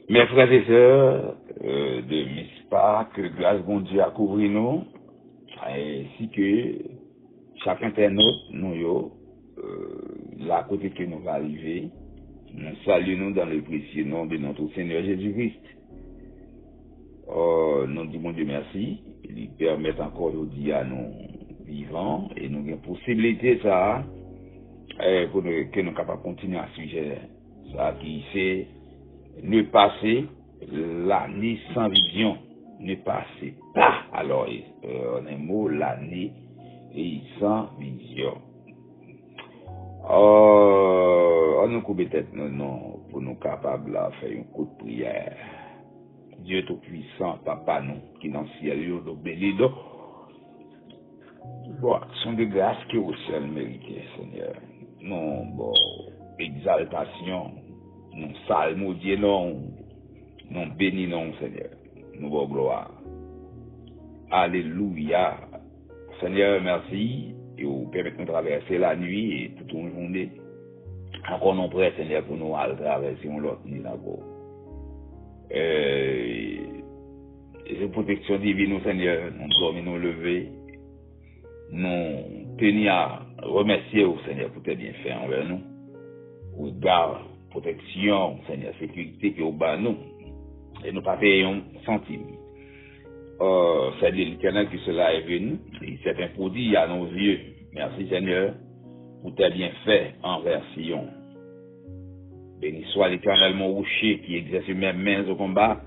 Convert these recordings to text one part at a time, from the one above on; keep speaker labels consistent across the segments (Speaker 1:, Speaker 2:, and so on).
Speaker 1: Mes frères et sœurs de MISPA, que grâce bon Dieu a couvert nous, ainsi que chaque internaute, nous, la côté que nous va arriver, nous saluons dans le précieux nom de notre Seigneur Jésus-Christ. Nous disons Dieu merci, il permet encore aujourd'hui à nous vivants et nous avons possibilité ça pour que nous capables de continuer à sujet ça qui c'est ne passer l'année sans vision, ne passer pas alors on un mot l'année et sans vision. On nous coupe peut-être non pour nous capables de faire un coup de prière. Dieu tout-puissant, Papa nous, qui dans le ciel, nous bénis. Bon, sont de grâce que au ciel mérité, Seigneur. Non, bon, exaltation, non, salmodier, non, non, béni, non, Seigneur. Nous, bon, gloire. Alléluia. Seigneur, merci. Et vous permettez de traverser la nuit et toute une journée. Encore non prêt, Seigneur, pour nous aller traverser l'autre nuit d'abord. Et protection divine, Seigneur, nous dormons, nous lever, nous tenir à remercier au Seigneur pour tes bienfaits envers nous, pour garde, protection, Seigneur, sécurité qui est au bas nous, et nous pas payons centime. C'est l'Éternel qui cela est venu, et c'est un produit à nos yeux. Merci Seigneur pour tes bienfaits envers Sion. Béni soit l'Éternel mon rocher qui exerce mes mains au combat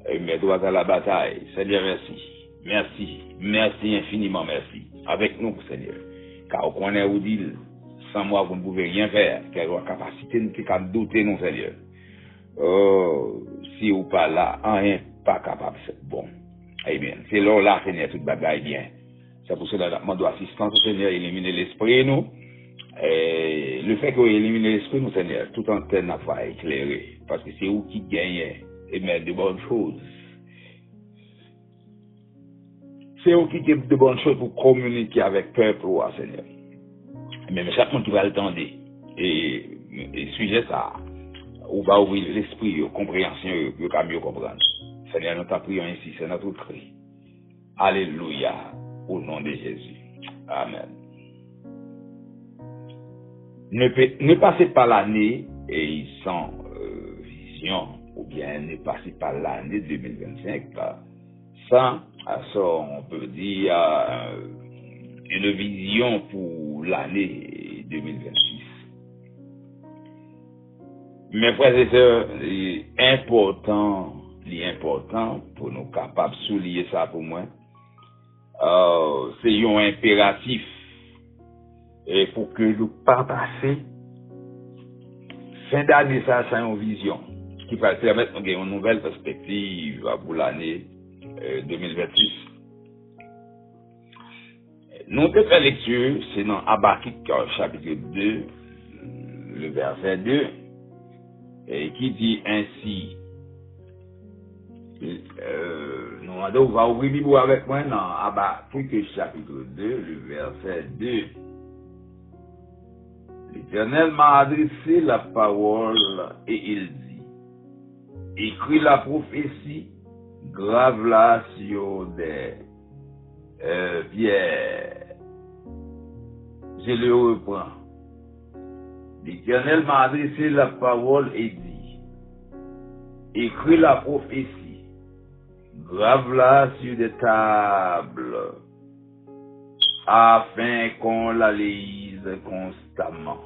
Speaker 1: et mes doigts à la bataille. Seigneur, merci. Merci. Merci infiniment, merci. Avec nous, Seigneur. Car on connaît où dit, sans moi, vous ne pouvez rien faire. Quelle capacité nous qui peut douter, non, Seigneur. Si ou pas là, rien pas capable, c'est bon. Eh bien, c'est là, Seigneur, toute bagaille bien. C'est pour cela que je demande assistance, Seigneur, éliminer l'esprit, nous. Et le fait qu'on élimine l'esprit, nous, Seigneur, tout antenne n'a pas éclairé. Parce que c'est vous qui gagnez et mettre de bonnes choses. C'est vous qui gagnez de bonnes choses pour communiquer avec le peuple, Seigneur. Mais chaque monde qui va le tendre. Et sujet ça, on va ouvrir l'esprit, compréhension, pour mieux comprendre. Seigneur, nous t'en prions ainsi, c'est notre cri. Alléluia, au nom de Jésus. Amen. Ne passez pas l'année et sans vision, ou bien ne passez pas l'année 2025 sans, on peut dire, une vision pour l'année 2026. Mes frères et sœurs, important pour nous capables de souligner ça pour moi, c'est un impératif. Et pour que nous pas passer fin d'année ça sans une vision qui va permettre de gagner une nouvelle perspective pour l'année 2026. Notre lecture, c'est dans Habakkuk chapitre 2, le verset 2, et qui dit ainsi, nous on va ouvrir Bible avec moi dans Habakkuk chapitre 2, le verset 2. L'Éternel m'a adressé la parole et il dit, écris la prophétie, grave-la sur des pierres. Je le reprends. L'Éternel m'a adressé la parole et dit, écris la prophétie, grave-la sur des tables, afin qu'on la lise constamment.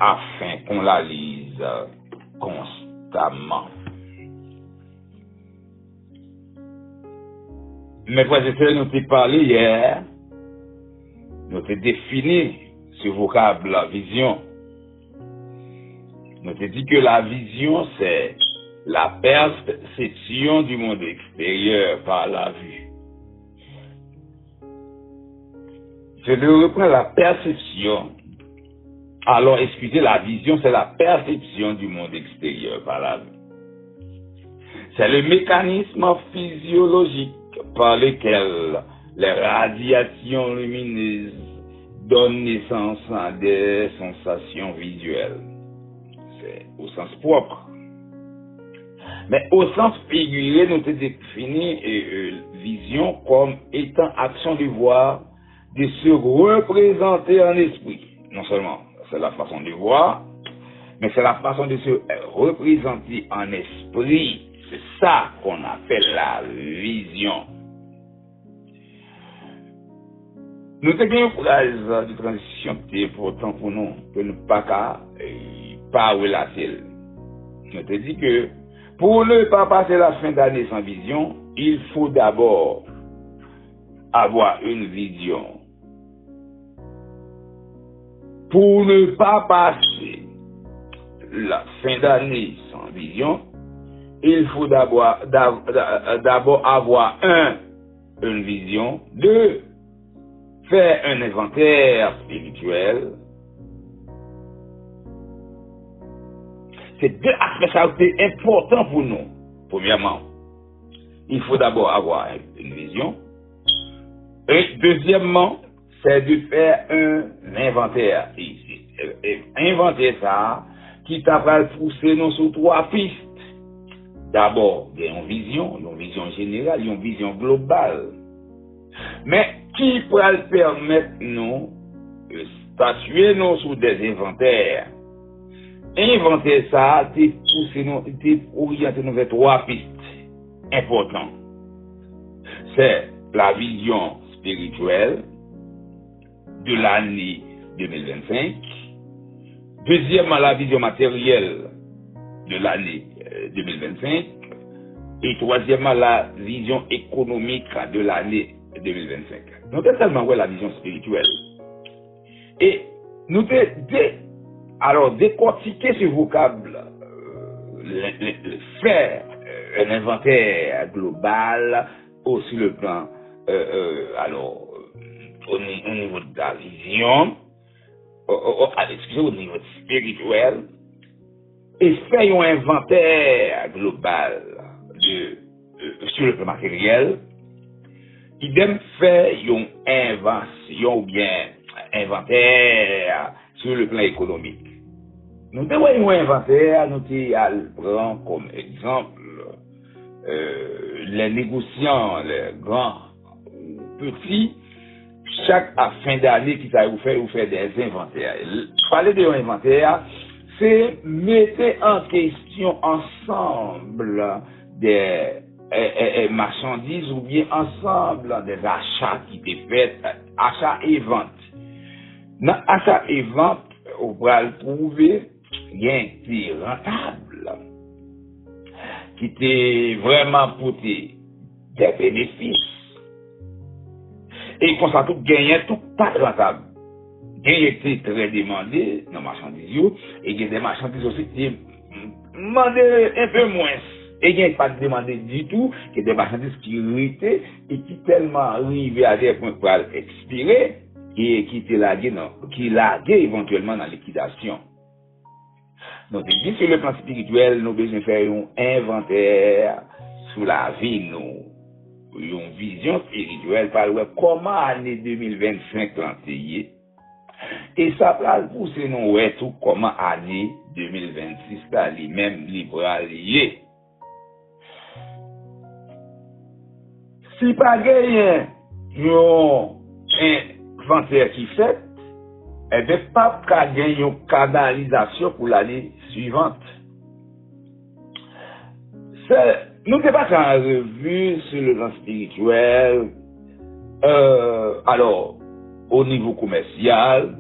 Speaker 1: Afin qu'on la lise constamment. Mes frères et sœurs, nous t'ai parlé hier, nous t'ai défini ce vocable, la vision. Nous t'ai dit que la vision, c'est la perception du monde extérieur par la vue. Je reprends la perception. Alors, excusez, la vision, c'est la perception du monde extérieur par la vue. C'est le mécanisme physiologique par lequel les radiations lumineuses donnent naissance à des sensations visuelles. C'est au sens propre. Mais au sens figuré, nous avons défini vision comme étant action du voir, de se représenter en esprit. Non seulement c'est la façon de voir, mais c'est la façon de se représenter en esprit. C'est ça qu'on appelle la vision. Nous avons une phrase de transition qui est important pour nous, que nous ne pas relater. Nous avons dit que pour ne pas passer la fin d'année sans vision, il faut d'abord avoir une vision. Pour ne pas passer la fin d'année sans vision, il faut d'abord avoir une vision, deux, faire un inventaire spirituel. C'est deux aspects importants pour nous. Premièrement, il faut d'abord avoir une vision. Et deuxièmement, c'est de faire un inventaire. Inventer ça, qui t'a poussé nous sur trois pistes. D'abord, il y a une vision générale, une vision globale. Mais qui pourra permettre nous de statuer nous sur des inventaires? Inventer ça, c'est pousser nous, c'est orienter nous vers trois pistes importantes. C'est la vision spirituelle de l'année 2025. Deuxièmement, la vision matérielle de l'année 2025. Et troisièmement, la vision économique de l'année 2025. Nous avons tellement la vision spirituelle. Et nous alors décortiquer ce vocable, faire un inventaire global sur le plan, au niveau de la vision, au niveau spirituel, et faire un inventaire global sur le plan matériel. Idem fait une invention ou bien inventaire sur le plan économique. Nous devons un inventaire, nous prenons comme exemple les négociants, les grands ou petits, chaque fin d'année qui vous fait des inventaires. Parler de inventaire, c'est mettre en question ensemble des marchandises ou bien ensemble des achats qui étaient faits, achats et ventes. Dans achat et vente, on va le trouver bien qui rentable, qui était vraiment porté des bénéfices. Et qu'on s'en trouve gagner tout pas rentable. Gagner était très demandé dans les marchandises, et il y a des marchandises aussi qui demandent un peu moins. Et il n'y a pas de demandé du tout, que des marchandises qui irritaient et qui tellement arrivaient à des points pour expirer et qui laguaient éventuellement dans la liquidation. Donc, sur le plan spirituel, nous devons faire un inventaire sur la vie, une vision spirituelle par comment l'année 2025 l'antillé. Et ça place pousser nous tout comment l'année 2026 là, les mêmes libres alliés. Si pas gagné un inventaire qui fait, eh bien, pas gagner une canalisation pour l'année suivante. Nous ne pas en revue sur le plan spirituel, alors, au niveau commercial,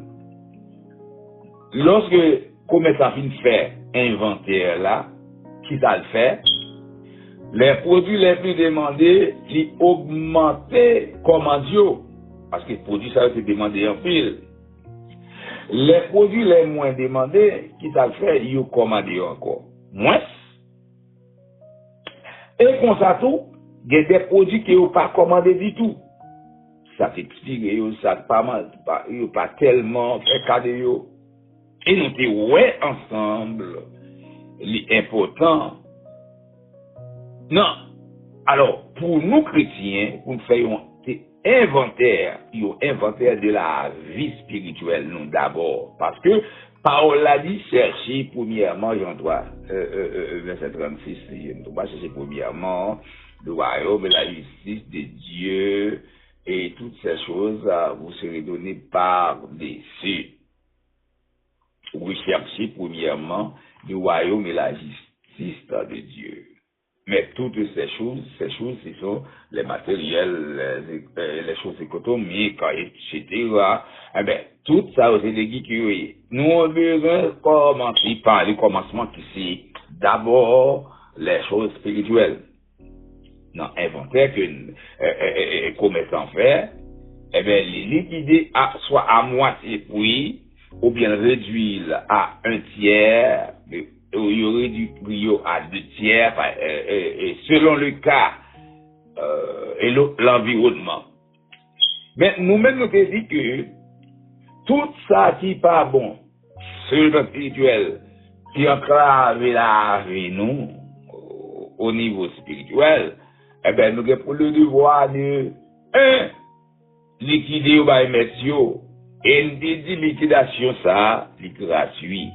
Speaker 1: lorsque le commerçant fait inventaire là, qui ça le fait? Les produits les plus demandés, ils augmentent commandio. Parce que les produits, ça va se demander en pile. Les produits les moins demandés, qui ça fait, ils commandent encore. Moins. Et comme ça tout, il y a des produits qui n'ont pas commandé du tout. Ça s'explique, ça pas tellement fait cadeau. Et nous te ouais ensemble, l'important. Non. Alors, pour nous chrétiens, pour nous faire un inventaire de la vie spirituelle, nous d'abord. Parce que Paul a dit chercher premièrement, Jean 3, verset 36, on va chercher premièrement le royaume et la justice de Dieu et toutes ces choses vous serez données par-dessus. Vous cherchez premièrement le royaume et la justice de Dieu. Mais toutes ces choses, ce sont les matériels, les choses économiques, etc. Eh bien, tout ça, c'est des guides. Nous avons besoin de commencer par le commencement qui c'est d'abord les choses spirituelles. Dans l'inventaire que commerçant fait, eh bien, les liquider soit à moitié prix, ou bien réduire à un tiers, il y aurait du prix à 2 tiers, et selon le cas et l'environnement. Mais nous-mêmes, nous avons dit que tout ça qui n'est pas bon, sur le plan spirituel, qui enclave la vie, nous, au niveau spirituel, eh bien, nous avons le devoir de, liquider ou bien mettre, et nous dit liquidation, ça, c'est gratuit.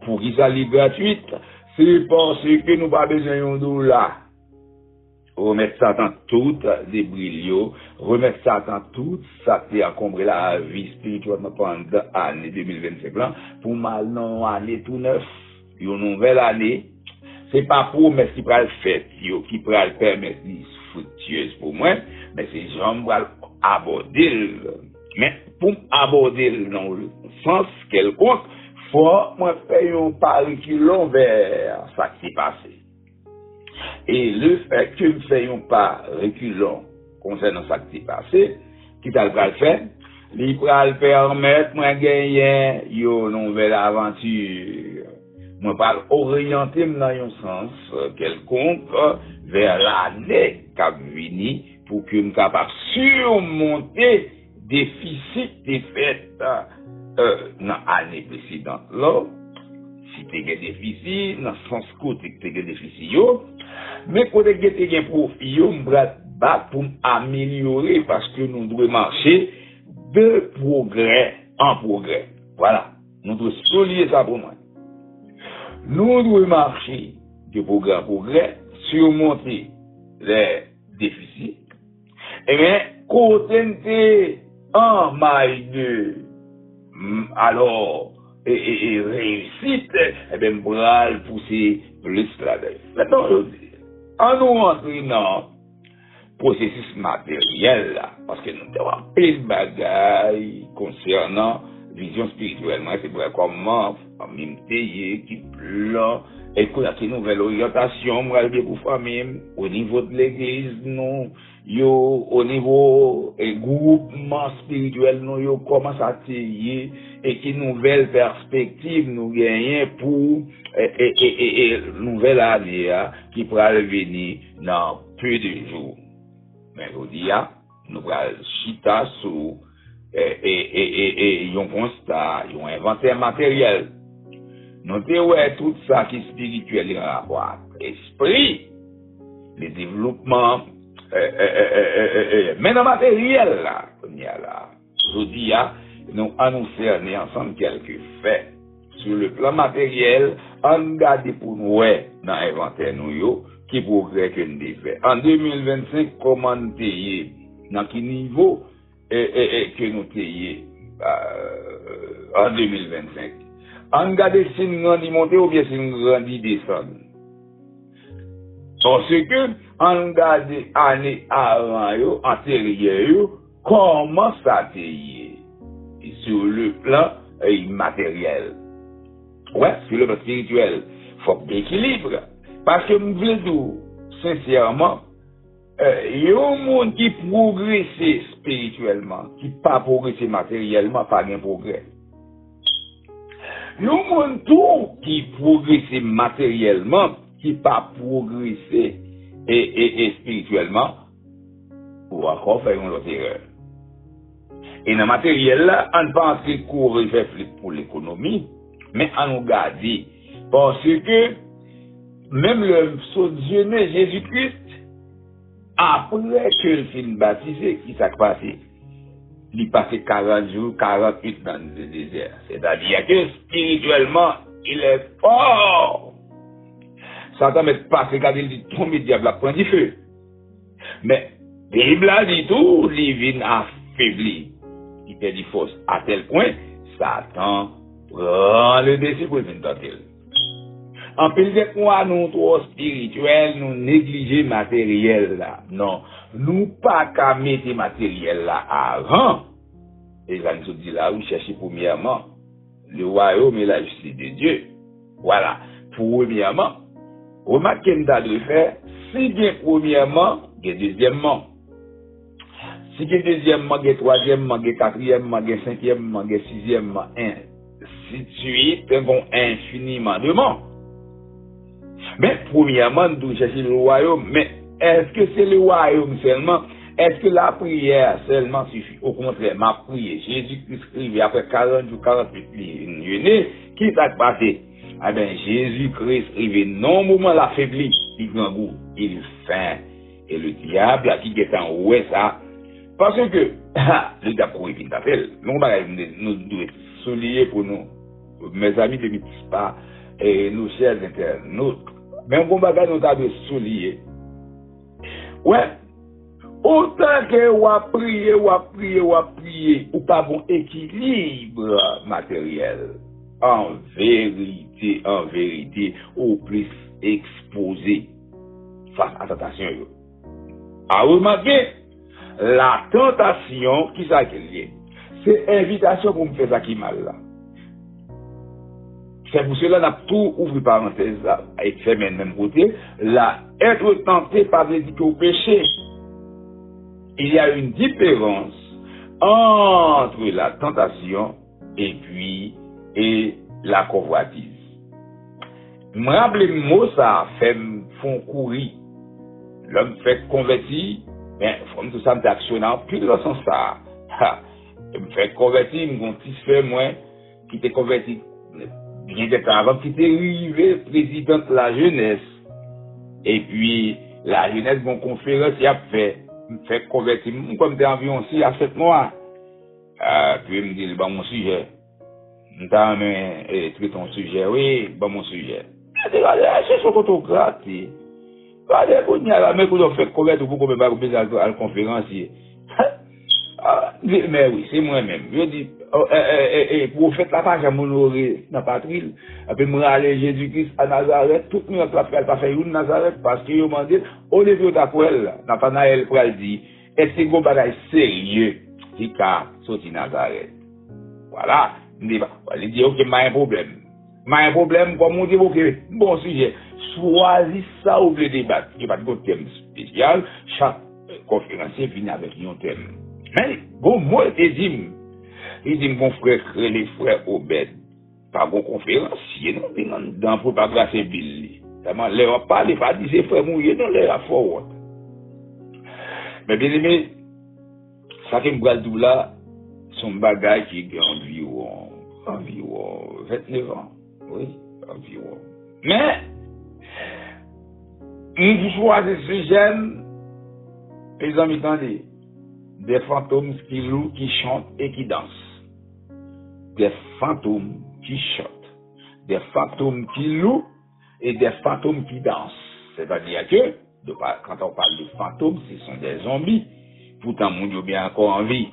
Speaker 1: Pour qui ça est gratuite, c'est parce que nous pas besoin de $1. Remettre ça dans toutes les brilles, remettre ça dans tout ça qui a encombré la vie spirituelle pendant l'année 2025 là, pour mal non année tout neuf, une nouvelle année. C'est pas pour mais qui va le faire, qui va le permettre fructueuse pour moi, mais c'est j'en vais aborder. Mais pour aborder dans le sens quelconque, faut moi faire un pas reculons vers ça qui s'est passé. Et le fait que nous faisons pas reculons concernant ça qui s'est passé, qui t'a le faire, il va le permettre moi gagner une nouvelle aventure. Moi pas orienter dans un sens quelconque vers l'année qui va venir pour que nous capable surmonter déficit des fêtes dans l'année précédente là. Si tu as des déficits, dans le sens côté tu as des déficits, mais quand tu as des profits, on va battre pour améliorer parce que nous devons marcher de progrès en progrès. Voilà. Nous devons souligner ça pour moi. Nous devons marcher de progrès en progrès, surmonter les déficits. Et bien, côté en maille de alors et réussite, eh bien, bral pousser plus là-dedans. Maintenant, je dis, en nous entrant dans le processus matériel, là, parce que nous avons plein de bagailles concernant vision spirituellement, c'est vrai comment, même payer, qui plan, et qu'on a une nouvelle orientation, pour famille, au niveau de l'église, nous, au niveau groupement spirituel, nous, commence à tirer, et qui nouvelle perspective nous gagnons pour, nouvelle année, qui pourra venir dans peu de jours. Mais aujourd'hui, nous allons chita sur, un constat, un inventaire matériel. Notez ouais tout ça qui est spirituel en rapport à l'esprit, le développement, mais dans le matériel là, aujourd'hui, nous annonçons ensemble quelques faits. Sur le plan matériel, on garde pour nous dans l'inventaire nous qui progrès que nous devons faire. En 2025, comment nous payer, dans quel niveau que nous payons en 2025. On regarde si nous grandit monter ou bien si nous grandit descendre. Parce que on regarde année avant, antérieure, comment ça paye sur le plan matériel. Ouais, sur le plan spirituel, il faut d'équilibre. Parce que nous voulons sincèrement, il y a un monde qui progresse spirituellement, qui pas progresser matériellement, pas de progrès. Il y a un monde tout qui progresse matériellement, qui pas progresser et spirituellement, ou encore faire une autre erreur. Et dans le matériel là, on pense qu'on fait pour l'économie, mais on nous garde parce que même le sojourné Jésus-Christ, après que le film baptisé, qui s'est passé? il passe 40 jours, 48 dans le désert. C'est-à-dire que spirituellement, il est fort. Satan met pas, regarder, il dit, tombe, le diable a pris du feu. Mais, la Bible a dit tout, il vient affaibli. Il perd force. À tel point, Satan prend le décès pour venir tenter. En plus de quoi, nous, trop spirituels, nous négligeons matériel là. Non. Nous pas qu'à mettre matériel là avant. Et là, nous dit là, vous cherchez premièrement le royaume et la justice de Dieu. Voilà. Premièrement, remarquez nous de faire, si bien premièrement, et deuxièmement. Si bien deuxièmement, et troisièmement, et quatrièmement, et cinquièmement, et sixièmement, ainsi de suite, infiniment de morts. Mais premièrement, nous cherchons le royaume. Mais est-ce que c'est le royaume seulement? Est-ce que la prière seulement suffit? Au contraire, ma prière, Jésus-Christ arrivé après 40 jours, 48 nuits, qui t'a passé? Eh bien, Jésus-Christ arrivé, non moment l'affaibli, il grand goût, il faim. Et le diable, qui est en haut, ça, parce que, le diable pour éviter d'appel, nous devons souligner pour nous, mes amis de Mitispa, et nos chers internautes, même bon bagage nous avons souligné. Ouais, autant que ou prier, ou pas bon équilibre matériel. En vérité, au plus exposé face à la tentation. À remarquer, la tentation, qui ça qu'elle est? C'est invitation pour me faire ça qui mal là. C'est pour cela qu'on a tout ouvert parenthèse là, et fait même côté, là, être tenté par les au péché. Il y a une différence entre la tentation et la convoitise. Je me rappelle le mot ça fait font courir. L'homme fait convertir, mais faut tout ça d'actionnant puis dans sens ça. Me fait convertir, mon petit frère moi qui t'est converti bien des temps avant qui était arrivé président de la jeunesse. Et puis la jeunesse mon conférence y a fait me fait convertir comme t'es environ 6 à 7 mois. Puis il me dit bon mon sujet. M'ta traiter ton sujet, oui, bon mon sujet. C'est son photographe. Regardez qu'on y a la même qu'on fait convertir pour qu'on me pas à la conférence. Mais oui, c'est moi-même. Je dis, pour faire la page à mon oreille, dans la patrie, après me aller Jésus-Christ à Nazareth, tout le monde a fait une Nazareth parce qu'il m'a dit, au lieu d'après, Nathanaël pour le dire, est-ce que vous avez sérieux qui a sorti Nazareth? Voilà. Il dit, ok, mais un problème. Mais un problème, comme on dit, ok, bon sujet. Choisis ça ou le débat. Il n'y a pas de thème spécial. Chaque conférencier finit avec un thème. Mais, bon, moi, il dit, mon frère, les frères Obed, pas bon conférencier, non, dans pour pas grâce Bill. Leur parler, pas dire, c'est frère mouillé, non, leur forward. Mais bien aimé, ça qui me garde là, son bagage qui est environ 29 ans. Oui, environ. Mais, nous choisissons ce jeune, les amis, attendez, des fantômes qui louent, qui chantent et qui dansent. Des fantômes qui chantent, des fantômes qui louent et des fantômes qui dansent. C'est-à-dire que, quand on parle de fantômes, ce sont des zombies. Pourtant, mon Dieu bien encore en vie.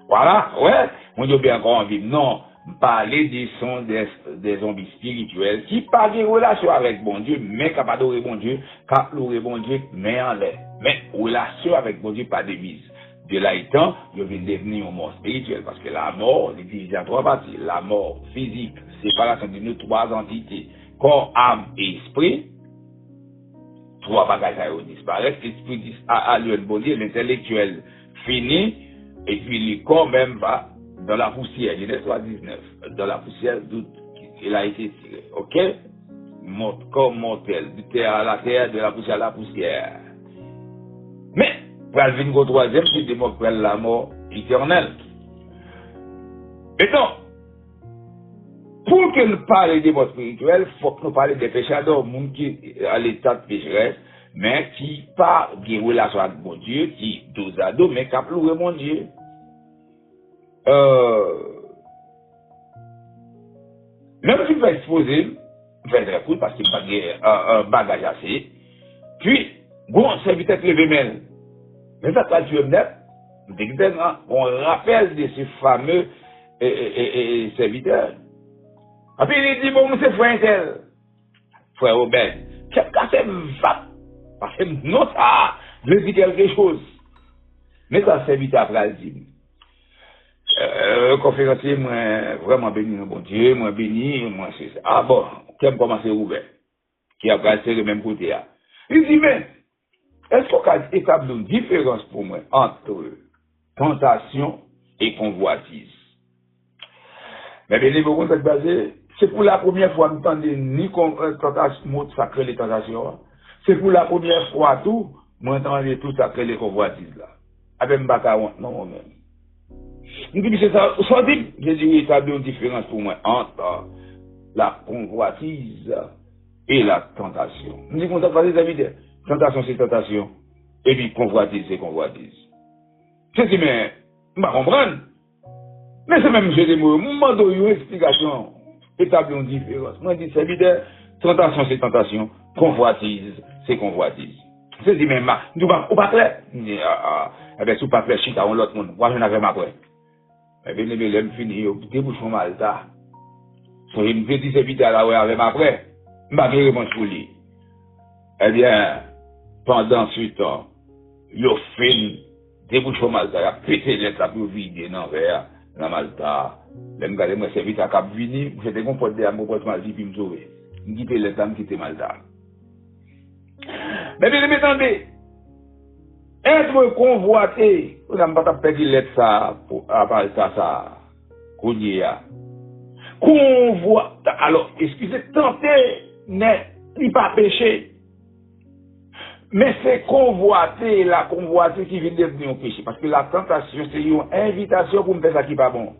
Speaker 1: Voilà, ouais, mon Dieu bien encore en vie. Non, parler des sons des zombies spirituels qui parlent des relations avec bon Dieu, mais qui pas d'adorer bon Dieu, qui louer bon Dieu, mais en l'air. Mais relation avec bon Dieu, pas de mise. De là étant, je viens devenir un mort spirituel parce que la mort est divisée en 3 parties. La mort physique, séparation de nos 3 entités, corps, âme et esprit. 3 bagages à disparaître. L'esprit a lieu de bon Dieu, l'intellectuel fini, et puis le corps même va dans la poussière. Genèse 3:19. Dans la poussière d'où il a été tiré. Ok? Corps mortel, du terre à la terre, de la poussière à la poussière. Mais, pour le venir au 3e, c'est démontrer la mort éternelle. Maintenant, pour que nous parlions des morts spirituels, il faut que nous parlions des péchadors, monde qui est à l'état de pécheresse, mais qui pas de relation avec mon Dieu, qui dos à dos, mais qui a pleuré mon Dieu. Même si je vais exposer, je vais être cool parce qu'il n'y a pas un bagage assez. Puis, bon, serviteur levé même. Mais ça, quand tu es net, on rappelle de ces fameux serviteurs. Et puis il dit, bon, c'est frère tel. Frère Robert, qu'est-ce que c'est va? Parce que non, ça veut dire quelque chose. Mais ça, serviteur après, il dit, conférencier, moi, vraiment béni, bon Dieu, moi béni, moi c'est ça. Ah bon, qui aime commencer ouvert, qui a passé le même côté là. Il dit, mais, est-ce qu'on peut établir une différence pour moi entre tentation et convoitise? Mais bien évidemment, cette basée, c'est pour la première fois que nous entendons ni tentation, mot sacré les tentations. C'est pour la première fois tout, moi entendons tout sacré les convoitises là. Avec Mbaka, non, moi-même. Je dis, c'est ça, ça dit, j'ai dit, établir une différence pour moi entre la convoitise et la tentation. Je dis, qu'on t'a pas des amis, tentation c'est tentation, et puis convoitise c'est convoitise. Je dis, mais, je ne comprends. Mais c'est même, je dis, moi, je donne une explication, établir une différence. Moi, je dis, c'est évident, tentation c'est tentation, convoitise c'est convoitise. Je dis, mais, nous, on pas clair. Je dis, eh bien, si on pas clair, chita, on l'autre monde, moi, je n'avais pas après. Eh bien, les mêmes finis, débouchons mal, ça. So, il me dit, c'est vite à la ouais, avec après. Je vais réponse pour lui. Eh bien, pendant ce temps, il fin, débouchons mal, ça, il a pété les tapis vides dans le verre, dans Malta. Je me dis, moi, c'est vite à Cap Vini, j'étais comporté à mon pote mal, puis me sauver. Je me dis, les dames qui étaient Malta. Mais bien, attendez. Être convoité, vous n'avez pas perdu l'être ça, à part ça, Kounia. Convoité, alors, excusez, tenter n'est pas péché. Mais c'est convoiter, la convoiter qui vient devenir un péché. Parce que la tentation, c'est une invitation pour me faire ça qui n'est pas bon.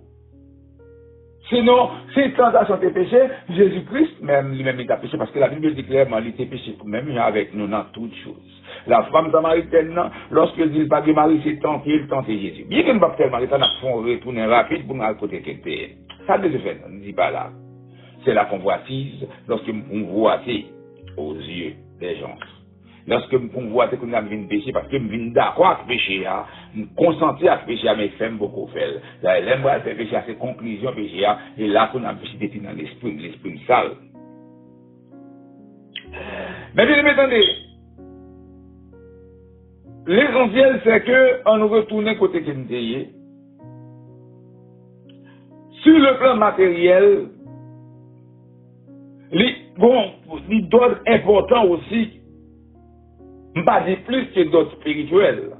Speaker 1: Sinon, si tentation est péché, Jésus-Christ, même lui-même, il a péché, parce que la Bible dit clairement, il était péché, même avec nous dans toutes choses. La femme samaritaine, lorsqu'elle dit pas de mari, c'est tenter, il tente Jésus. Bien que nous ne pas faire mari, ça n'a pas retourner rapide pour nous côté quelqu'un. Ça ne se fait, on ne dit pas là. C'est la convoitise, lorsque nous convoitez aux yeux des gens. Lorsque nous convoitez que nous avons une péché, parce que nous venons d'accord avec le péché, nous consentons à péché, mais nous beaucoup faire. L'aimerait faire péché à ses conclusions péché, et là, qu'on a péché d'être dans l'esprit sale. Mais bien, attendez. L'essentiel, c'est que, on nous retourne côté que nous sommes. Sur le plan matériel, il doit être important aussi, pas dire plus que d'autres spirituels.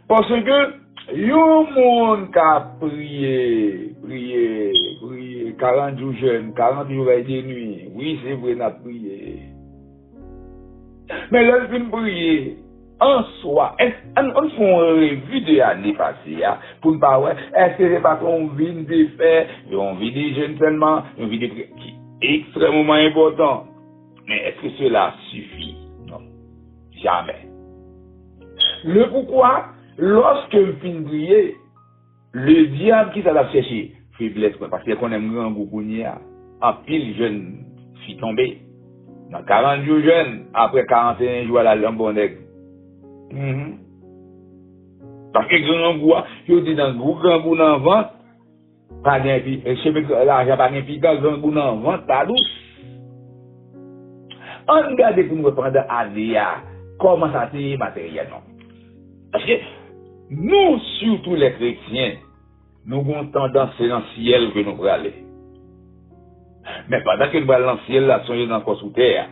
Speaker 1: Parce que, yon monde qui a prié 40 jours jeunes, 40 jours et des nuits. Oui, c'est vrai, on a prié. Mais là, je prier en soi. On fait une revue de l'année passée, pour ne pas voir, est-ce que c'est pas qu'on vient de faire, on vit des jeunes seulement, on vit des qui est extrêmement important. Mais est-ce que cela suffit? Non. Jamais. Le pourquoi, lorsque je finis de prier, le diable qui s'en a cherché, faiblesse, parce qu'on aime grand goût, en pile jeune fille tombée. Dans 40 jours jeunes, après 41 jours à la lambonègue. Parce que grand goût, je dis dans le grand goût dans le ventre, pas bien, je sais que l'argent pas bien, puis dans le grand goût dans le ventre, pas douce. On regarde pour nous reprendre à l'IA, comment ça c'est matériellement. Parce que nous, surtout les chrétiens, nous avons tendance dans le ciel que nous voulons aller. Mais pendant que nous allons dans le ciel, là, nous sommes encore sous terre.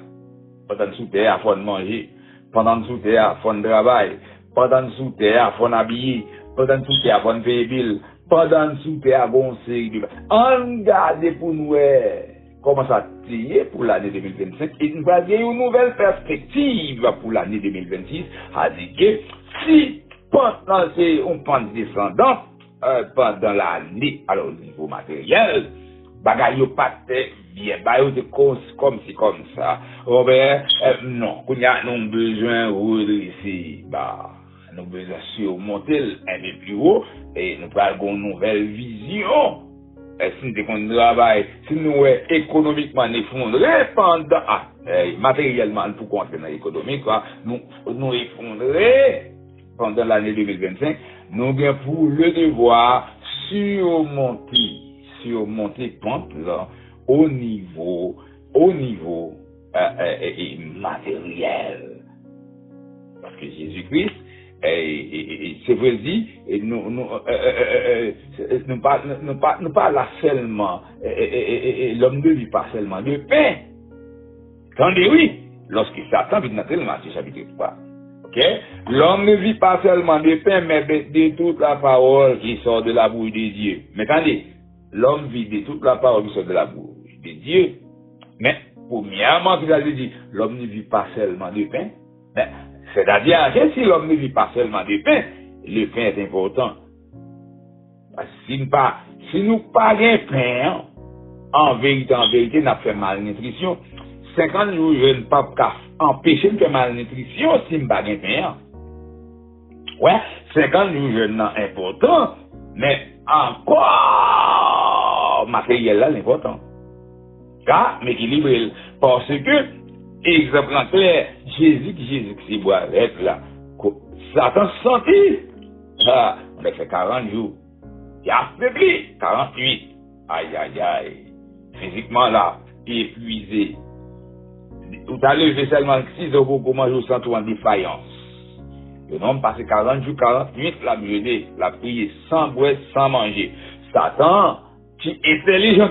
Speaker 1: Pendant que sous terre, il faut manger. Pendant que sous terre, il faut travailler. Pendant que sous terre, il faut habiller. Pendant que sous terre, il faut payer bill. Pendant que sous terre, il faut un série. On regarde pour nous comment ça tire pour l'année 2025 et nous avons une nouvelle perspective pour l'année 2026. C'est-à-dire que si pendant on pense descendant pendant l'année, alors au niveau matériel, bagaille yo pas bien, bagaille de comme si comme ça. Robert, non, qu'on y a non besoin de redresser, nous besoin surmonter un peu plus haut et nous avons une nouvelle vision. Si nous travaillons, si nous sommes économiquement effondrés pendant, matériellement, pour qu'on dans l'économie, nous effondrés pendant l'année 2025, nous avons pour le devoir surmonter pente là, au niveau matériel. Parce que Jésus-Christ, c'est vrai dit, nous pas là seulement, l'homme ne vit pas seulement de pain. Tandis oui, lorsque Satan vit dans Matthieu chapitre 3. Okay? L'homme ne vit pas seulement de pain, mais de toute la parole qui sort de la bouche de Dieu. Mais attendez, l'homme vit de toute la parole qui sort de la bouche de Dieu. Mais, premièrement, il a dit, l'homme ne vit pas seulement de pain. Mais, c'est-à-dire que si l'homme ne vit pas seulement de pain, le pain est important. Si nous pas de pain, en vérité, nous avons fait malnutrition. 50 jours, je ne peux pas empêcher de faire malnutrition si nous pas de pain. Ouais, 50 jours, je n'ai important, mais encore, matériel là, l'important. Car, m'équilibre, parce que, exemple en clair, Jésus qui boit avec là, Satan senti, on a fait 40 jours, il a affaibli, 48, aïe, physiquement là, épuisé, tout à levé seulement 6 heures pour manger sans tout en défaillance. Le nombre passé 40 jours, 48, la jeûné, la prié, sans boire, sans manger. Satan, qui est intelligent,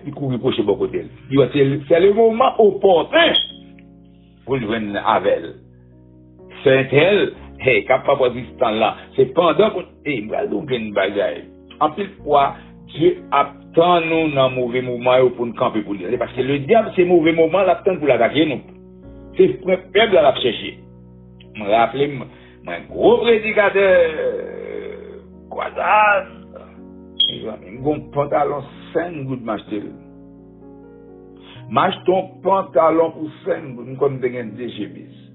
Speaker 1: il court pour chez beaucoup d'elle. C'est le moment opportun pour le venir avec elle. C'est elle, capable de ce temps-là. C'est pendant qu'on, il va nous une bagaille. En plus, fois, Dieu attend nous dans un mauvais moment pour nous camper pour lui. Parce que le diable, c'est mauvais moment, l'attend pour l'attaquer nous. C'est le peuple à la chercher. Je me rappelle, un gros prédicateur, croisade, il a un pantalon 5 gouttes m'acheter. M'achète ton pantalon pour 5 gouttes, comme des chemise.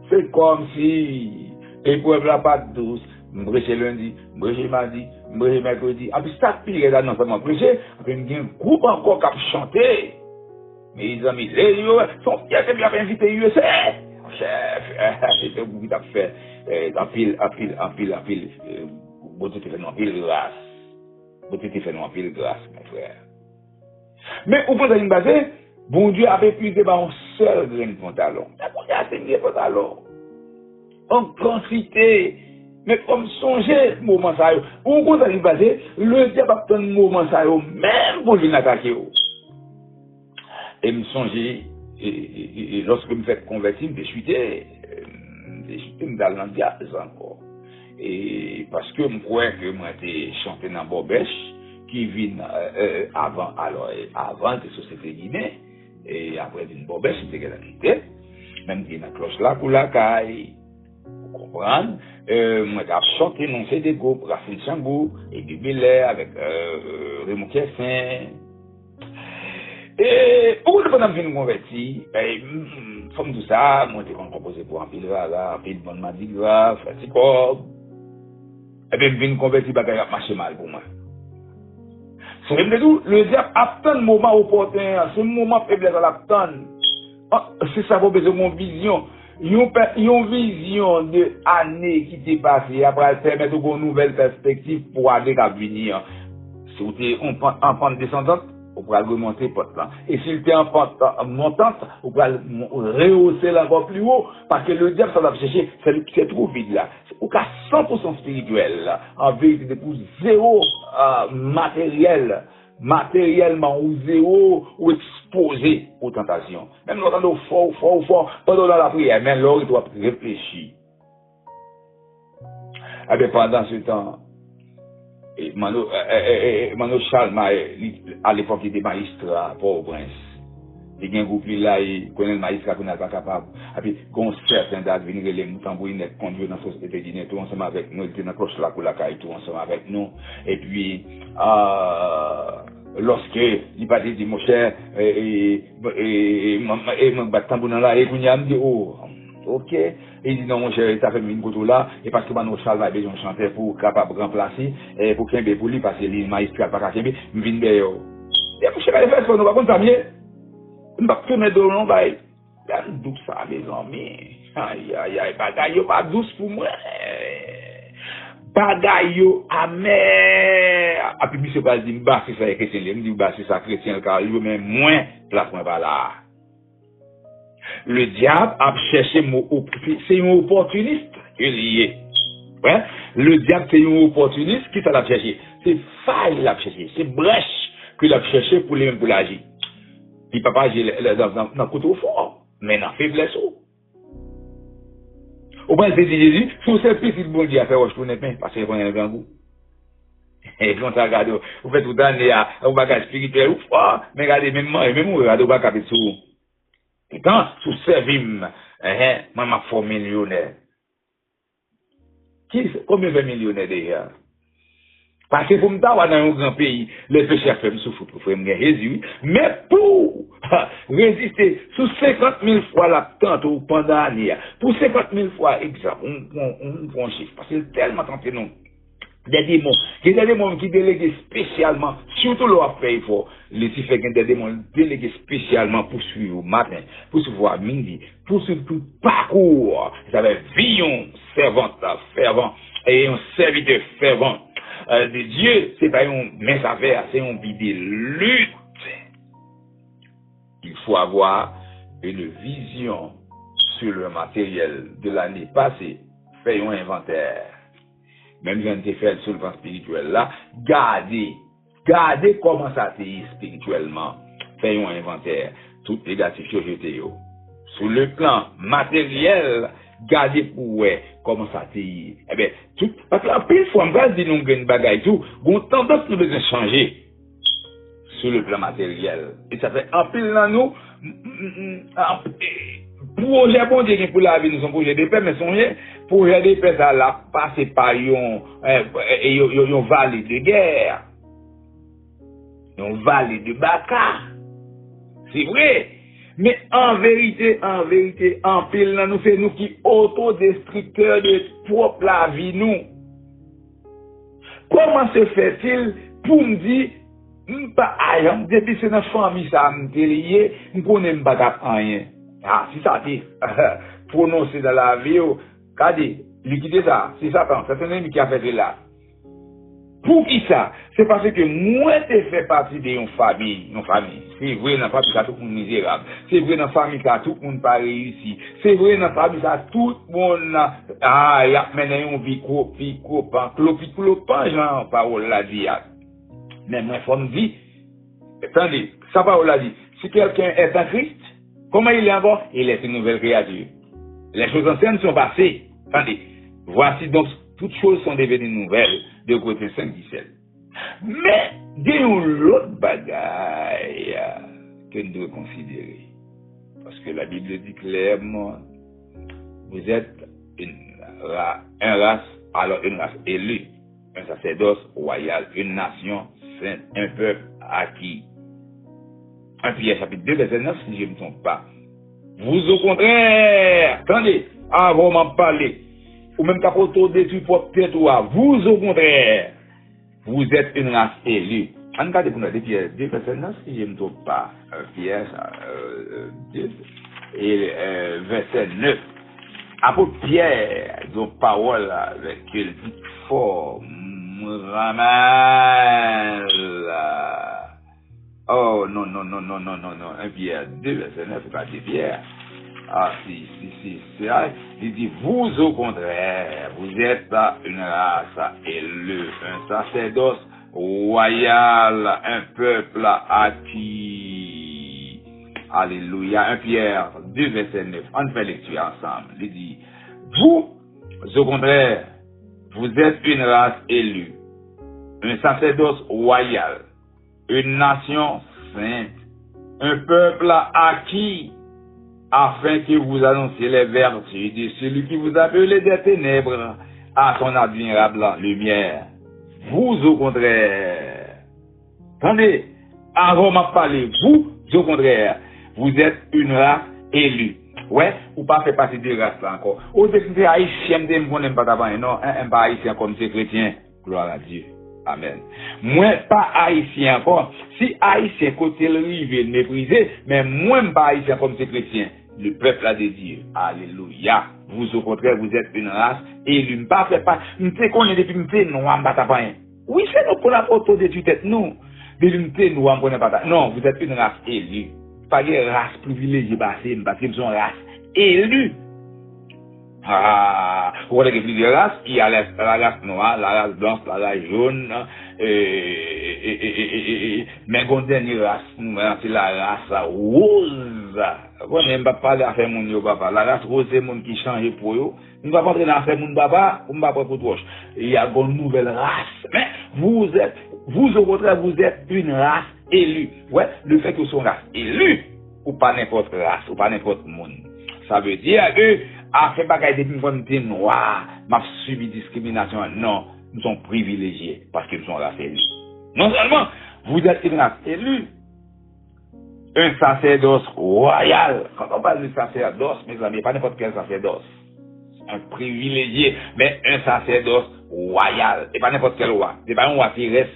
Speaker 1: C'est comme si l'épreuve la pas douce, m'brêcher lundi, m'brêcher mardi, m'brêcher mercredi. Et puis ça pire là non seulement prêcher, puis il y a un groupe encore qui a chanté. Mes amis, son fiers qui m'a invité USA. Chef, c'est un groupe qui a fait en pile, beauté te fait en pile grâce. Beauté te fait en pile grâce, mon frère. Mais au point de basé, bon Dieu avait puisé par un seul grain de pantalon. Il a saigné pantalon. En quantité. Mais comme songer, moment ça, au point de basé, le diable a un moment ça, même pour lui attaquer. Et me songer, et lorsque je me fais convertir, je suis dans l'andiaz encore. Et parce que je crois que moi j'étais chanté dans Bobèche, qui vient avant de Société Guinée, et après une Bobèche, c'était qu'elle a quitté, même qui est dans cloche là pour la caille, vous comprenez, moi j'ai chanté dans CD Groupe, Racine Chambou, et Bibélé avec Raymond Kessin. Et pour le bonhomme qui nous convertit, comme tout ça, moi j'ai composé pour un pile là, un pile bon madigra, Francisco. Et bien, je me convertir, parce qu'il a marché mal pour moi. C'est le diable attend le moment opportun, c'est le moment faiblesse à l'attendre. C'est ça, vous besoin de mon vision. Une vision de année qui t'est passée, après, permettre une nouvelle perspective pour aller à venir. Si vous êtes en pente descendante, vous pouvez remonter porte là. Et s'il était en pente montante, vous pouvez rehausser encore plus haut, parce que le diable, ça va chercher, c'est trop vide là. Ou qu'à 100% spirituel là, en vérité, pour zéro matériellement, ou zéro, ou exposé aux tentations. Même l'autre, fort, pendant la prière, même l'autre, il doit réfléchir. Et bien, pendant ce temps, et Mano Charles, à l'époque, il était magistrat, Port-au-Prince. Il y a un groupe là, il connaît le magistrat qu'on n'est pas capable. Et puis, quand certains dates viennent, les moutambouines conduire dans la société guinéenne, tout ensemble avec nous, il était dans la cloche là pour la caille, tout ensemble avec nous. Et puis, lorsque il va dire, mon cher, mon tambouin là, et qu'on y a dit, oh, ok. Et il dit non, mon cher, ça fait une couteau là, et parce que nos chal va besoin de chanter pour capable remplacer, et pour qu'il y ait pour lui, parce que l'île magistral pas qu'à me vient de yo. Et mon cher, il fait ça, nous va pas mieux. Nous va tourner de long, bah, il y a douce ça, mes amis. Aïe, aïe, aïe, bagaille, yo pas douce pour moi. Bagay yo amer. A puis monsieur pas dit bah c'est ça chrétien, il me dit bah c'est ça chrétien car lui même moins place moi pas là. Le diable a cherché c'est un opportuniste, il est. Ouais, le diable c'est un opportuniste qui ça l'a cherché. C'est faille l'a cherché, c'est brèche que l'a cherché pour lui même pour l'agir. Puis papa j'ai dans couteau fort, mais dans faiblesse. Au moins, c'est Jésus, sous ce petit bon Dieu à faire roche pour ne pas, parce qu'il y a un grand goût. Et quand ça regarde, vous faites tout le temps, un bagage spirituel, mais regardez, même moi, même vous regardez, vous regardez sous. Et quand, sous servim, moi, ma forme millionnaire. Combien de millionnaires déjà? Parce que pour me dire, dans un grand pays, les pécheurs font souffrir pour faire Jésus. Mais pour résister sous 50 000 fois la tante pendant l'année, pour 50 000 fois, exemple, on prend un chiffre. Parce que c'est tellement tenté, non. Des démons. Il y a des démons qui déléguent spécialement, surtout leur fait fort. Les fait des démons délégués spécialement pour suivre au matin, pour suivre à midi, pour suivre tout parcours. Vous avez vion, servante, fervent, et un serviteur fervent. De Dieu, c'est pas une mince affaire, c'est une vie de lutte. Il faut avoir une vision sur le matériel de l'année passée. Faire un inventaire. Même si on te fait sur le plan spirituel là, gardez comment ça t'est spirituellement. Faire un inventaire. Tout négatif que je t'ai. Sur le plan matériel, gardez pour comment ça t'est. Eh bien, tout, parce que la pile fois, on va dire nous une bagaille tout, on tendance nous besoin changer sur le plan matériel. Et ça fait un pile dans nous, projet bon Dieu pour la vie, nous sommes projet de paix, mais songez, projet de paix, ça l'a passé par un vallée de guerre, un vallée de baka. C'est vrai. Mais en vérité, en pile, nous, c'est nous qui autodestructeurs de propre la vie, nous. Comment se fait-il pour me dire, pas ayant, depuis c'est notre famille, ça me lié, nous connaissons pas rien. Ah, si ça dit, prononcer dans la vie, regardez, liquider ça, c'est Satan, c'est un ennemi qui a fait de là. Pour qui ça? C'est parce que moi, je fais partie d'une famille. C'est vrai, dans la famille, ça tout le monde misérable. C'est vrai, dans la famille, ça tout le monde pas réussi. C'est vrai, dans la famille, ça tout le monde, il y a maintenant une vie clopin, genre, parole la dit. Mais moi, faut me dire, attendez, sa parole la dit, si quelqu'un est en Christ, comment il est encore? Il est une nouvelle créature. Les choses anciennes sont passées. Attendez, voici donc, toutes choses sont devenues nouvelles. De côté 5-17. Mais, il y a une autre bagaille que nous devons considérer. Parce que la Bible dit clairement, vous êtes une race élue, un sacerdoce royal, une nation sainte, un peuple acquis. 1 Pierre chapitre 2, verset 9, si je ne me trompe pas. Vous au contraire, attendez, avant m'en parler, ou même qu'à autour de tu propre tête ou à vous au contraire, vous êtes une race élue. En cas de Pierre 2, verset 9, si je ne me trompe pas, Pierre 2, et verset 9. Apôtre Pierre, donc parole avec une petite forme, ramal. Oh, non, 1 Pierre 2, verset 9, c'est pas de Pierre. Ah, c'est ça. Il dit, vous au contraire, vous êtes une race élue, un sacerdoce royal, un peuple acquis. Alléluia. 1 Pierre 2, verset 9. On fait lecture ensemble. Il dit, vous au contraire, vous êtes une race élue, un sacerdoce royal, une nation sainte, un peuple acquis, afin que vous annonciez les vertus de celui qui vous a appelé des ténèbres à son admirable lumière. Vous, au contraire, attendez, avant de parler, vous, au contraire, vous êtes une race élue, Ouais, ou pas fait partie de race là encore. Ou c'est haïtien, m'dem connaît pas d'avant, non, un pas haïtien comme c'est chrétien. Gloire à Dieu. Amen. Moi, pas haïtien encore. Si haïtien côté le rive méprisé, mais moi, pas haïtien comme c'est chrétien. Le peuple a de Dieu. Alléluia. Vous, au contraire, vous êtes une race élue. Pas fait pas. M'te connaît depuis m'te noir, m'bata pas. Oui, c'est nous pour la photo de tête, nous. Depuis m'te noir, m'connait pas. Non, vous êtes une race élue. Pas une race privilégiée, parce que vous êtes une race élue. Ah, vous voyez que plusieurs races, il y a la race noire, la race blanche, la race jaune, mais qu'on dernière race, c'est la race rose. Vous n'aimez pas parler à faire mon yo papa. La race rose, c'est mon qui change pour eux. Nous ne va pas entrer dans la faire mon papa, on ne va pas pour toi. Il y a une nouvelle race. Mais vous au contraire, vous êtes une race élue. Ouais, le fait que vous soyez une race élue, ou pas n'importe race, ou pas n'importe monde. Ça veut dire que, à faire bagaille depuis une noire, m'a subi discrimination. Non, nous sommes privilégiés parce que nous sommes race élue. Non seulement, vous êtes une race élue, un sacerdoce royal. Quand on parle de sacerdoce, mes amis, pas n'importe quel sacerdoce. Un privilégié, mais un sacerdoce royal. Et pas n'importe quel roi. C'est pas un roi terrestre.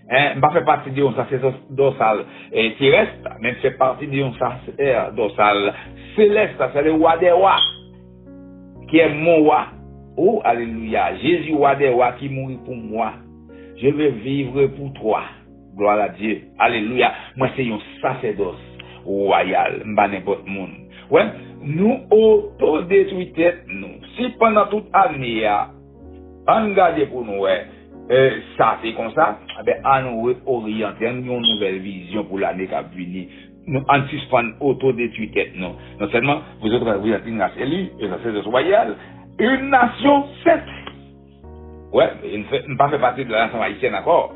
Speaker 1: Je ne fais partie d'un sacerdoce terrestre, mais je fais partie d'un sacerdoce céleste. C'est le roi des rois, qui est mon roi. Oh, alléluia. Jésus, roi des rois, qui mourit pour moi. Je veux vivre pour toi. Gloire à Dieu. Alléluia. Moi, c'est un sacerdoce royal. M'ba n'importe monde. Ouais. Nous, autodétruit tête, nous. Si pendant toute année, on garde pour nous, ouais. Ça, c'est comme ça. Ben, on nous orienter, une nouvelle vision pour l'année qui va venir. Nous, on suspend autodétruit tête, non. Non seulement, vous êtes une race élue, un sacerdoce royal, une nation sainte. Ouais, ne pas fait partie de la nation haïtienne encore.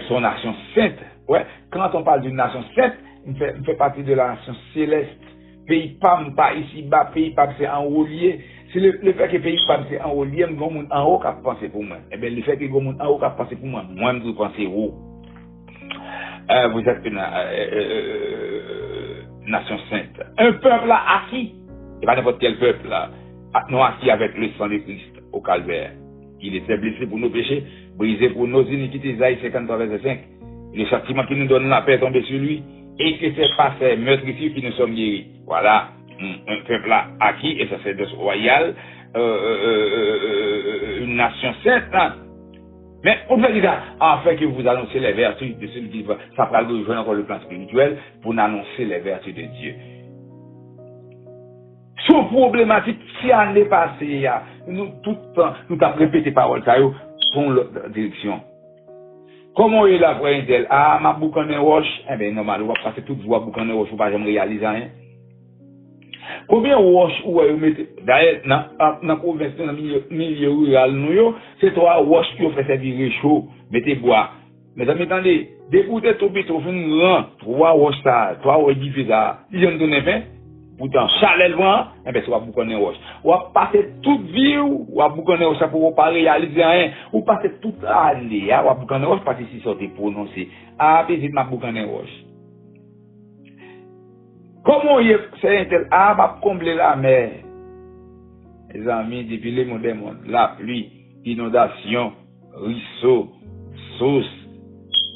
Speaker 1: Son nation sainte. Ouais, quand on parle d'une nation sainte, il fait partie de la nation céleste. Pays PAM, pas ici bas, pays PAM c'est en haut lié. C'est le fait que pays PAM c'est en haut lié, il y a un monde en haut qui a pensé pour moi. Eh bien, le fait que y a un monde en haut qui a pensé pour moi, moi je pense haut. Vous êtes une nation sainte. Un peuple là acquis. Et pas n'importe quel peuple là. Non acquis avec le sang de Christ au calvaire. Il était blessé pour nos péchés, brisé pour nos iniquités, Isaïe 53, verset 5. Le châtiment qui nous donne la paix est tombé sur lui, et que c'est par ces meurtrissures qui nous sommes guéris. Voilà, un peuple là acquis, et ça c'est de royal, une nation sainte. Hein. Mais on fait ça, afin que vous annoncez les vertus de celui qui va, ça va rejoindre encore le plan spirituel, pour annoncer les vertus de Dieu. Son problématique, si on est passé, nous, tout le temps, nous avons répété paroles, ça y est, pour la direction. Comment il a pris un tel? Ah, ma boucan est roche. Eh bien, normal, on va passer toute voie boucan est roche, on va pas jamais réaliser rien. Combien de roches ou vous mettez? D'ailleurs, dans la province, dans le milieu rural, nous, c'est trois roches qui ont fait servir réchaud, mettez bois. Mais attendez, d'écouter tout bête, on fait une grande, trois roches ça, trois roches difficiles ça, ils ont donné fin. Pourtant, chalet loin, eh bien, c'est pas boucan roche. Ou à passer toute vie, ou à boucan roche pour pas réaliser rien, ou passer toute l'année, ou à boucan roche, parce que si sortez prononcer, ah, c'est ma boucan roche. Comment il c'est un tel, ah, va combler la mer. Les amis, depuis les modernes, la pluie, inondation, ruisseau, source.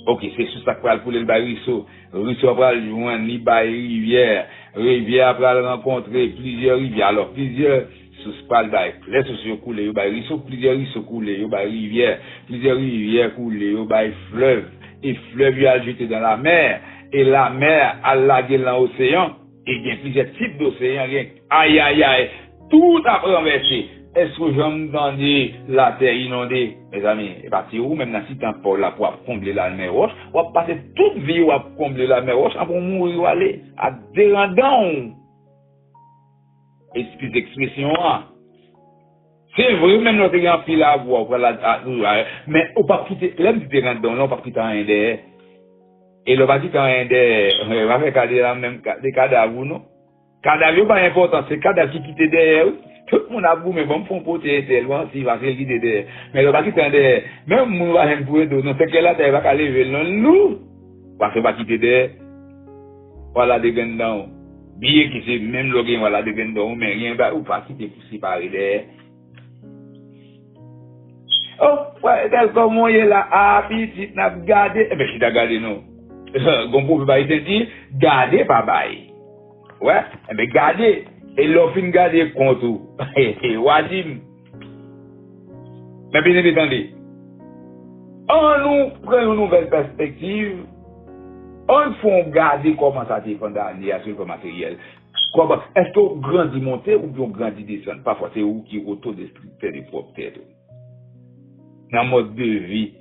Speaker 1: Ok, c'est sous ça qu'on pour le ruisseau. Ruisseau après le joindre, ni bail rivière. Rivière après rencontrer plusieurs rivières. Alors, plusieurs sources par le bail. Les sources coulées, au bail ruisseau, plusieurs ruisseaux coulés, au bail rivière. Plusieurs rivières coulées, au bail fleuve. Et fleuve, il a jeté dans la mer. Et la mer a lagué dans l'océan. Et il y a plusieurs types d'océans. Aïe, aïe, aïe. Tout a renversé. Est-ce que j'entendais la terre inondée, mes amis? Et bien, si vous, même dans ce temps là, pour combler la mer roche, vous passer toute vie pour combler la mer roche, pour mourir ou aller à dérendant. Excusez l'expression. C'est vrai, même notre grand fil à voir, mais on pas quitter, là, du dérendant, on pas quitter un derrière. Et le bâti quand un derrière, on va faire cadavre, même des cadavres, non? Cadavre, pas important, c'est cadavre qui quitte derrière. Tout le monde a vous, mais bon, font porter tellement, s'il va faire guider derrière. Mais le bâti quand derrière, même mon va rien pour eux, non, c'est que là, il va lever, non, nous, parce que va quitter derrière. Voilà des gants Bien que c'est même le gain, voilà, de gain mais rien, bah, ou pas quitter pour séparer des. Oh, ouais, tel comme moi, là, ah, petit, n'a gardé, eh ben, je t'ai gardé, non. Gon pour pas dit, garder, pas bail. Ouais, eh ben, garder. Et l'offre, garder compte ou. Wadim. Mais bien entendu, on nous prend une nouvelle perspective, on faut garder comment ça dépend sur le matériel. Est-ce qu'on grandit monter ou bien on grandit descendre? Parfois, c'est où qui autodestructeur de propre tête. Dans le mode de vie.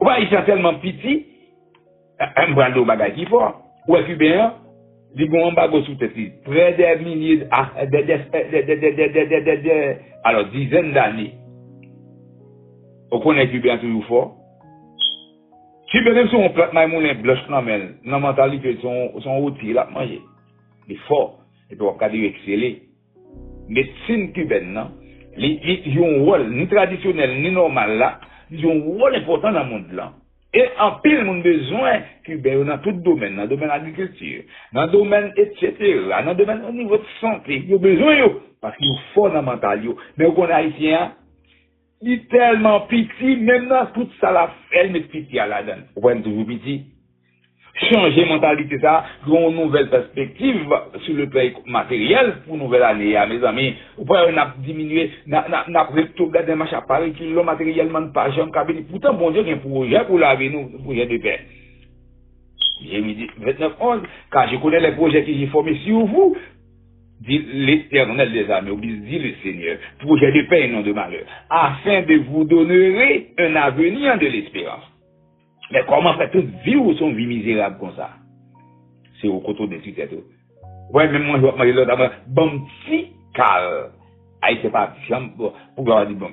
Speaker 1: Ouais, ils sont tellement petits, un brando bagage qui fort. Ouais, cubain, ils vont en bagot sous tête. Près des milliers, alors dizaines d'années. On connaît cubain toujours fort. Si bien sûr on plante maïmoulin blanche dans la mentalité son outil là manger. Il est fort et puis on va dire exceller. Médecine cubaine non, ils ont un rôle ni traditionnel ni normal là, ils ont un rôle important dans le monde là. Et en pile mon besoin cubain dans tout domaine, dans le domaine agriculture, dans le domaine etc. Dans le domaine au niveau de santé, ils ont besoin parce qu'ils sont forts dans la mentalité. Mais on haïtien il est tellement petit, même dans toute ça, la elle met petit à la donne. Vous voyez toujours petit. Changer mentalité ça, une nouvelle perspective sur le plan matériel pour une nouvelle année, mes amis. Vous voyez, on a diminué, on a tout gardé machin appareil qui l'ont matériellement pas jamais cabine. Pourtant, bon Dieu, il y a un projet pour laver nous, un projet de paix. J'ai mis 29-11, car je connais les projets que j'ai formés sur vous. Dit l'Éternel des armées, dit le Seigneur, projet de paix et non de malheur, afin de vous donner un avenir de l'espérance. Mais comment fait-on vivre son vie misérable comme ça? C'est au côté de tout. Ouais, même moi, je vais l'autre, bon petit cal. Ah, c'est pas, pour avoir dit bon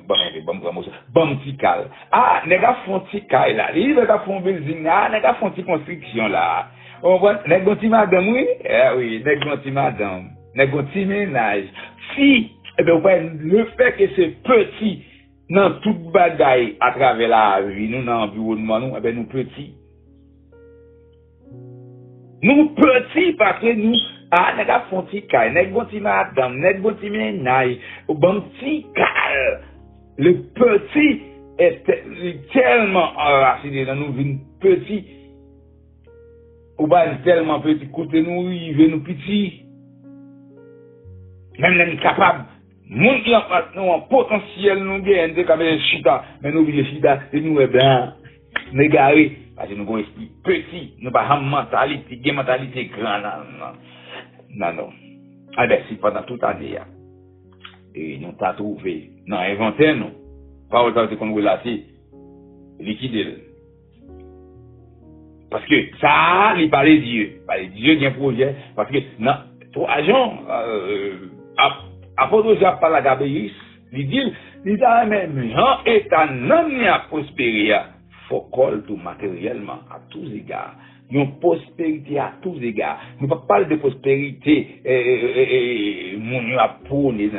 Speaker 1: petit cal. Ah, les gars font petit cal là, les gars font building là, les gars font petit construction là. On voit, les gars madame, oui, oui, les gars madame. Négoti ménage. Si, eh bien, le fait que c'est petit, dans toute bagaille à travers la vie, nous, dans l'environnement, nous, eh bien, nous petits. Nous petits parce que nous, ah, nèg font ti kay, nèg bon ti madame, nèg bon ti ménage, bon ti kay. Le petit est tellement enraciné dans nous, une petit. Ou pas tellement petit, côté nous, il veut nous petit. Même les capables, moun qui ont un potentiel, nous gagnons comme les chita, mais nous oublions chita, et nous est blanc, négaré, parce que nous avons un esprit petit, nous n'avons pas une mentalité grande, non. Ah ben, si pendant toute l'année, et nous t'avons trouvé, non, inventé, nous, pas autant qu'on relaté, liquidé. Parce que ça, il parlait de Dieu, il y a un projet, parce que, non, trois gens, apôtre Jacques par la Gabriel, il dit, même Jean est un homme à prospérer, faut coller tout matériellement à tous égards. Il y a une prospérité à tous égards. Nous ne parlons pas de prospérité, mon a prôné,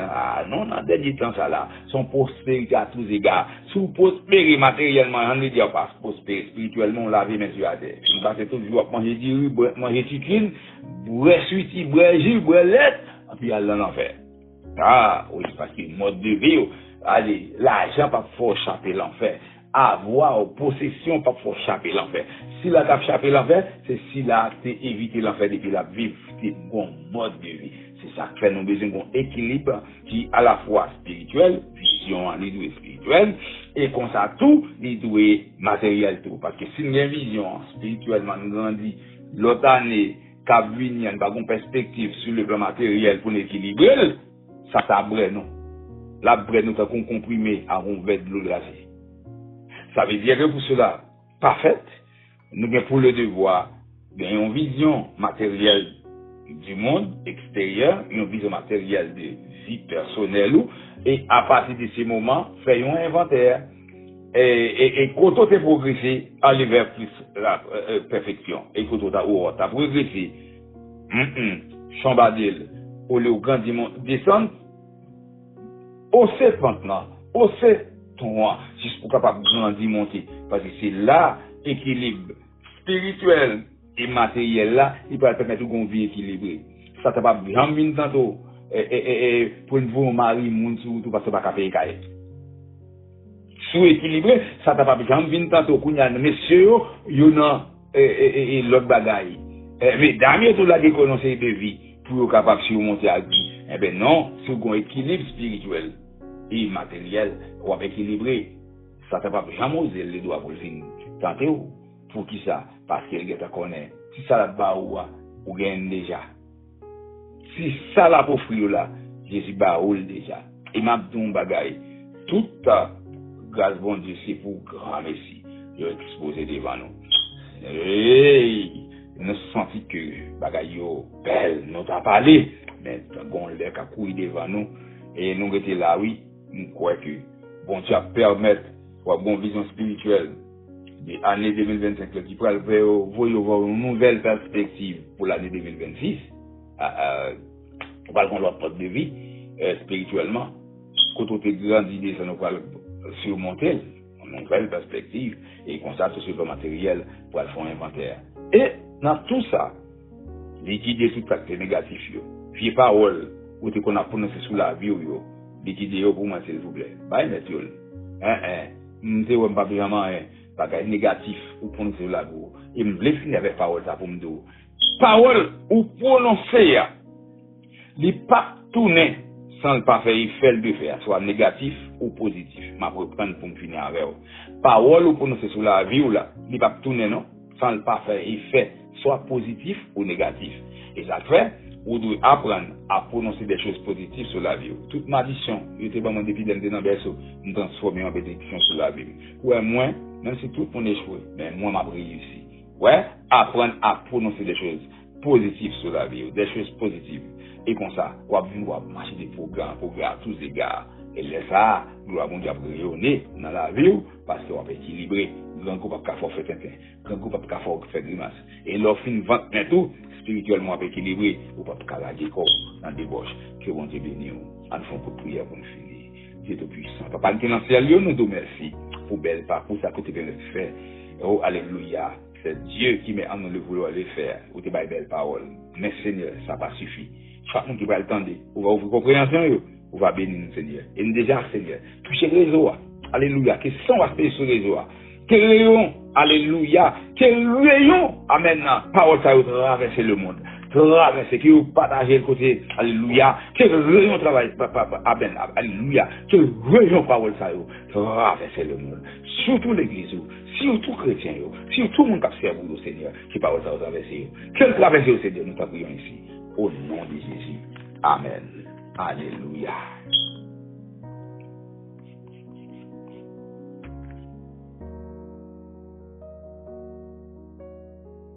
Speaker 1: non, dans le dernier temps, ça là, son prospérité à tous égards. Si vous prospérez matériellement, on ne dit pas prospérer spirituellement, on lave mes yeux à terre. Nous passons toujours à manger du riz, manger chicken, boire suiti, boire jus, boire lait, et puis aller dans l'enfer. Ah, oui, parce que mode de vie, allez, l'argent pas faut échapper l'enfer. Avoir possession pas faut échapper l'enfer. Si la t'a échappé l'enfer, c'est si la t'es évité l'enfer depuis la vie, c'est bon mode de vie. C'est ça qui fait nous besoin d'un équilibre qui à la fois spirituel, vision les deux spirituelle, et comme ça tout, les deux matériel tout. Parce que si nous avons une vision spirituellement nous grandit, l'autre année, cap venir, nous avons une perspective sur le plan matériel pour l'équilibrer, ça t'abrège non. La brève nous avons comprimé à un verre de l'eau glacée. Ça veut dire que pour cela, parfaite, nous avons pour le devoir d'avoir une vision matérielle du monde extérieur, une vision matérielle de vie personnelle, et à partir de ces moments, faisons un inventaire. Et quand on a progressé, aller vers plus la perfection. Et quand on a progressé, chambadil, au lieu grandiment descendre, hausser maintenant, hausser ton juste pour capable grandir monter. Parce que c'est là, équilibre spirituel et matériel là, il va permettre de vie équilibrée. ça t'a pas jamais vinn tantôt pour une vous mari moun sou tout parce que pas payer caille. Sous équilibré, ça t'a pas jamais vinn tantôt kounya monsieur yo nan l'autre bagaille. Mais dernier tout la déconseil de vie pour capable surmonter à vie. Eh ben non, si vous avez un équilibre spirituel et matériel, ou avec équilibré, ça t'a pas jamais osé les doigts pour le fin. Tentez pour qui ça? Parce qu'il te connaît. Si ça la ba ou gagne déjà. Si ça la pour frire là, Jésus ba ou déjà. Et m'a dit un bagaille. Tout grâce bon Dieu c'est pour grand Messie. Il a exposé devant nous. Nous senti que bagaille yo belle, nous t'a parlé, mais bon l'air qu'a courir devant nous et nous étions là oui, nous croyons que bon Dieu permettre pour bonne vision spirituelle de l'année 2025 qui pourra voir une nouvelle perspective pour l'année 2026. On va avoir l'autre porte de vie spirituellement. Quand on est grandi, ça nous va surmonter une nouvelle perspective et constate sur le matériel pour faire un inventaire. Et dans tout ça, liquider tout acte négatif, vieux parole, ou te qu'on a prononcé sous la vie, liquider pour moi, s'il vous plaît. Bye, monsieur. M'te pas vraiment bagage négatif ou prononcer sous la vie. Et m'voulais finir avec parole ça pour me dire. Parole ou prononcer, li pas tourner sans le pas faire effet de faire, soit négatif ou positif. Ma reprendre pour me finir avec. Parole ou prononcer sous la vie ou là, li pas tourner non, sans le pas faire effet soit positif ou négatif. Et ça fait, vous devez apprendre à prononcer des choses positives sur la vie. Toute maldition, je te demande depuis dans berceau, nous transformer en bénédiction sur la vie. Ouais, moi, même si tout le monde échoue, mais moi, m'a réussi. Ouais, apprendre à prononcer des choses positives sur la vie, des choses positives. Et comme ça, on va marcher des programmes à tous les égards. Et là, ça, nous avons déjà rayonné dans la vie parce qu'on va équilibrer. Grand groupe pas faire tintin, grand groupe pas faire grimace. Et leur fin vente tout spirituellement avec équilibré, ou pas calager corps dans des boches. Que bon Dieu bénisse nous. En fond pour prière pour nous finir. Dieu tout puissant. Papa qui dans ciel, nous te merci pour belle parcours ça que tu viens de faire. Oh alléluia. C'est Dieu qui met en nous le vouloir le faire. Ou te baille belle parole. Mais Seigneur, ça pas suffit. Chaque monde qui va attendre, on va ouvrir compréhension, on va bénir nous Seigneur. Et nous déjà Seigneur, toucher le réseau. Alléluia. Que son aspect sur le réseau. Que rayon, alléluia, que rayon, amen, parole ça traverser le monde, traverser, que vous partagez le côté, alléluia, que rayon travail, amen, alléluia, que rayon parole ça traverser le monde, surtout l'église, surtout chrétien, surtout mon cap serveur au Seigneur, qui parole ça traverser, que traverser au Seigneur, nous t'appuyons ici, au nom de Jésus, amen, alléluia.